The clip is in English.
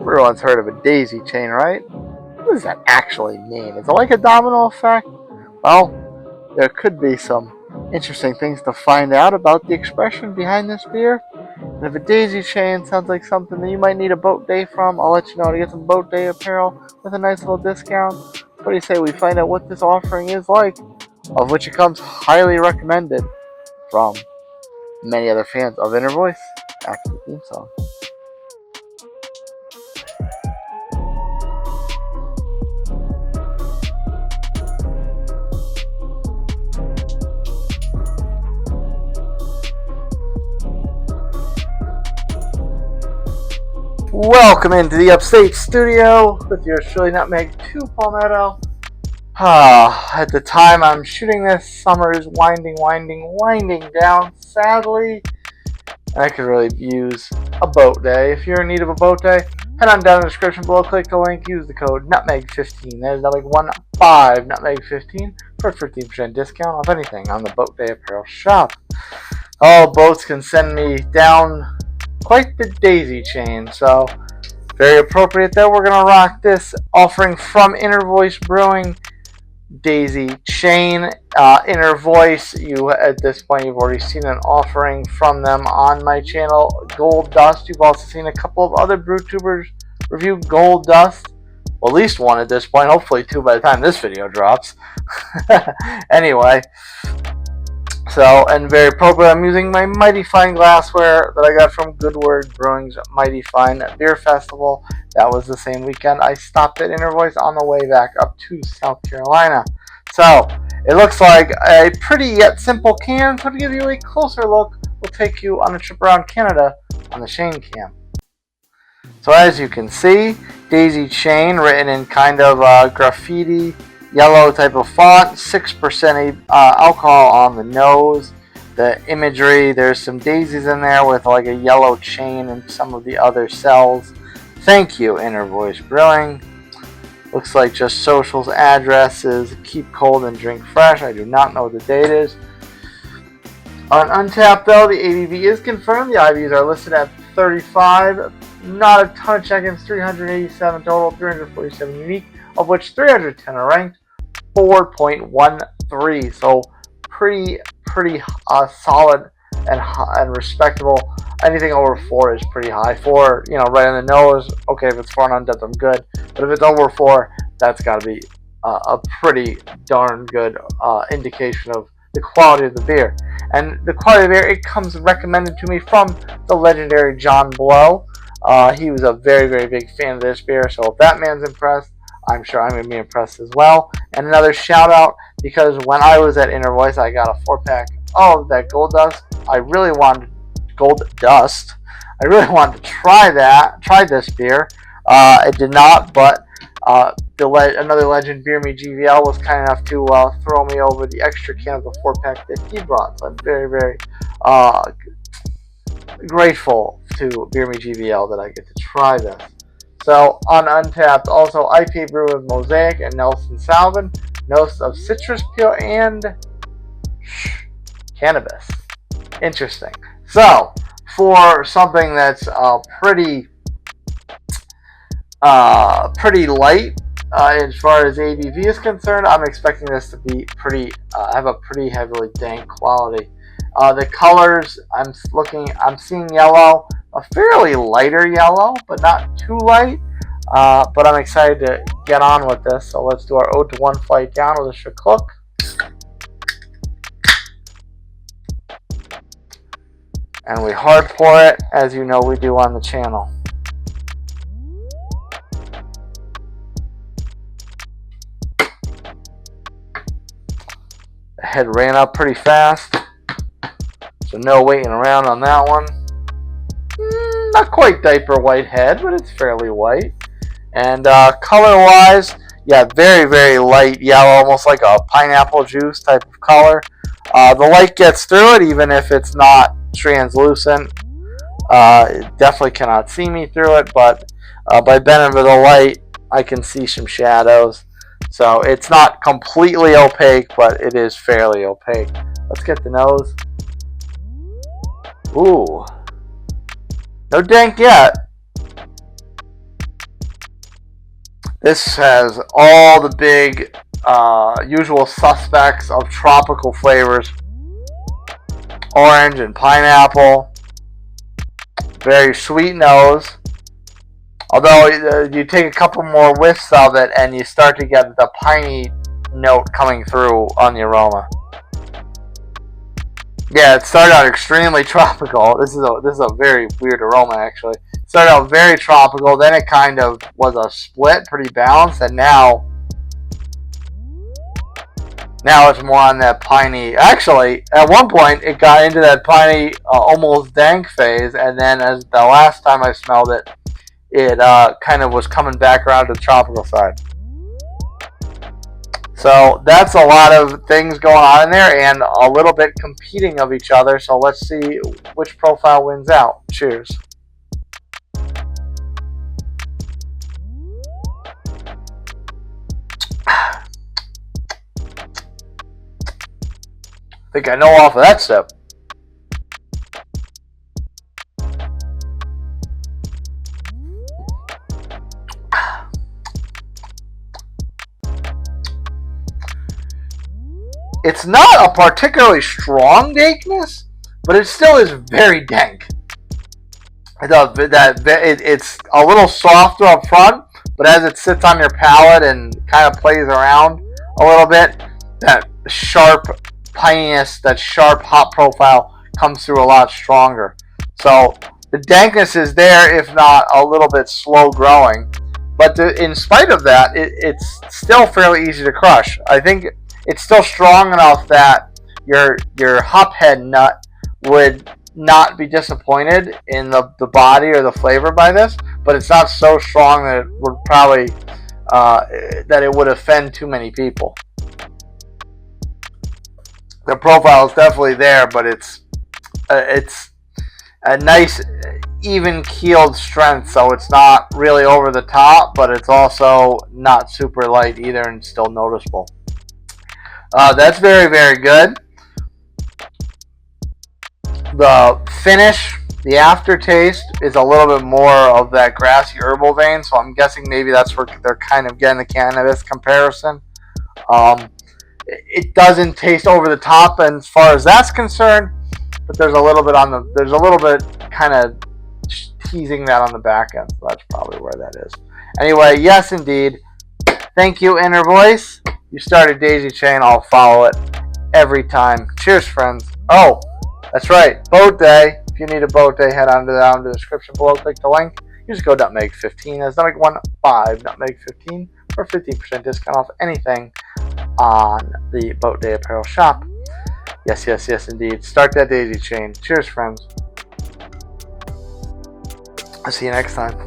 Everyone's heard of a daisy chain, right? What does that actually mean? Is it like a domino effect? Well, there could be some interesting things to find out about the expression behind this beer. And if a daisy chain sounds like something that you might need a boat day from, I'll let you know to get some boat day apparel with a nice little discount. What do you say we find out what this offering is like, of which it comes highly recommended from many other fans of Inner Voice. Back to the theme song. Welcome into the Upstate Studio with your Shirley Nutmeg 2 Palmetto. At the time I'm shooting this, summer is winding down, sadly. I could really use a boat day. If you're in need of a boat day, head on down in the description below, click the link, use the code NUTMEG15. That is Nutmeg 15, NUTMEG15 for a 15% discount off anything on the Boat Day Apparel shop. All boats can send me down quite the daisy chain, so very appropriate there. We're going to rock this offering from Inner Voice Brewing, daisy chain. Inner Voice, you at this point you've already seen an offering from them on my channel, Gold Dust. You've also seen a couple of other brew tubers review Gold Dust, well, at least one at this point, hopefully two by the time this video drops. Anyway, so, and very appropriate, I'm using my Mighty Fine glassware that I got from Good Word Brewing's Mighty Fine Beer Festival. That was the same weekend I stopped at Inner Voice on the way back up to South Carolina. So, it looks like a pretty yet simple can. So to give you a closer look, we'll take you on a trip around Canada on the Shane Cam. So as you can see, Daisy Chain written in kind of graffiti yellow type of font, 6% alcohol on the nose. The imagery, there's some daisies in there with like a yellow chain and some of the other cells. Thank you, Inner Voice Brewing. Looks like just socials, addresses, keep cold and drink fresh. I do not know what the date is. On Untapped though, the ABV is confirmed. The IBUs are listed at 35. Not a ton of check-ins, 387 total, 347 unique, of which 310 are ranked. 4.13, so pretty solid and respectable. Anything over 4 is pretty high. 4, right on the nose. Okay, if it's 4 and Untapped, I'm good. But if it's over 4, that's got to be a pretty darn good indication of the quality of the beer. And the quality of the beer, it comes recommended to me from the legendary John Blow. He was a very big fan of this beer, so if that man's impressed, I'm sure I'm going to be impressed as well. And another shout out, because when I was at Inner Voice, I got a 4-pack of that Gold Dust. I really wanted to try this beer. I did not, but another legend, Beer Me GVL, was kind enough to throw me over the extra can of the 4-pack that he brought. So I'm very grateful to Beer Me GVL that I get to try this. So, on Untapped, also IPA brew with Mosaic and Nelson Sauvin, notes of citrus peel and cannabis. Interesting. So, for something that's pretty light as far as ABV is concerned, I'm expecting this to be have a pretty heavily dank quality. The colors, I'm seeing yellow, a fairly lighter yellow, but not too light. But I'm excited to get on with this. So let's do our 0-1 flight down with a Shaklook. And we hard pour it, as you know we do on the channel. The head ran up pretty fast, so no waiting around on that one. Not quite diaper white head, but it's fairly white. And color-wise, yeah, very light yellow, almost like a pineapple juice type of color. The light gets through it, even if it's not translucent. It definitely cannot see me through it, but by bending over the light, I can see some shadows. So it's not completely opaque, but it is fairly opaque. Let's get the nose. Ooh. No dank yet. This has all the big usual suspects of tropical flavors. Orange and pineapple. Very sweet nose. Although you take a couple more whiffs of it and you start to get the piney note coming through on the aroma. Yeah, it started out extremely tropical. This is a very weird aroma, actually. It started out very tropical, then it kind of was a split, pretty balanced, and now it's more on that piney. Actually, at one point, it got into that piney, almost dank phase, and then as the last time I smelled it, it kind of was coming back around to the tropical side. So that's a lot of things going on in there and a little bit competing of each other. So let's see which profile wins out. Cheers. I think I know off of that sip. It's not a particularly strong dankness, but it still is very dank. It's a little softer up front, but as it sits on your palate and kind of plays around a little bit, that sharp pininess, that sharp hop profile comes through a lot stronger. So the dankness is there, if not a little bit slow growing. But in spite of that, it's still fairly easy to crush. I think it's still strong enough that your hophead nut would not be disappointed in the body or the flavor by this, but it's not so strong that it would probably that it would offend too many people. The profile is definitely there, but it's a nice even keeled strength, so it's not really over the top, but it's also not super light either and still noticeable. That's very, very good. The finish, the aftertaste, is a little bit more of that grassy herbal vein, so I'm guessing maybe that's where they're kind of getting the cannabis comparison. It doesn't taste over the top as far as that's concerned, but there's a little bit kind of teasing that on the back end, so that's probably where that is. Anyway, yes, indeed. Thank you, Inner Voice. You started Daisy Chain, I'll follow it every time. Cheers, friends. Oh, that's right, boat day. If you need a boat day, head on down to the description below, click the link. You just go nutmeg15. That's nutmeg15, nutmeg15 for 15% discount off anything on the Boat Day Apparel shop. Yes, yes, yes, indeed. Start that Daisy Chain. Cheers, friends. I'll see you next time.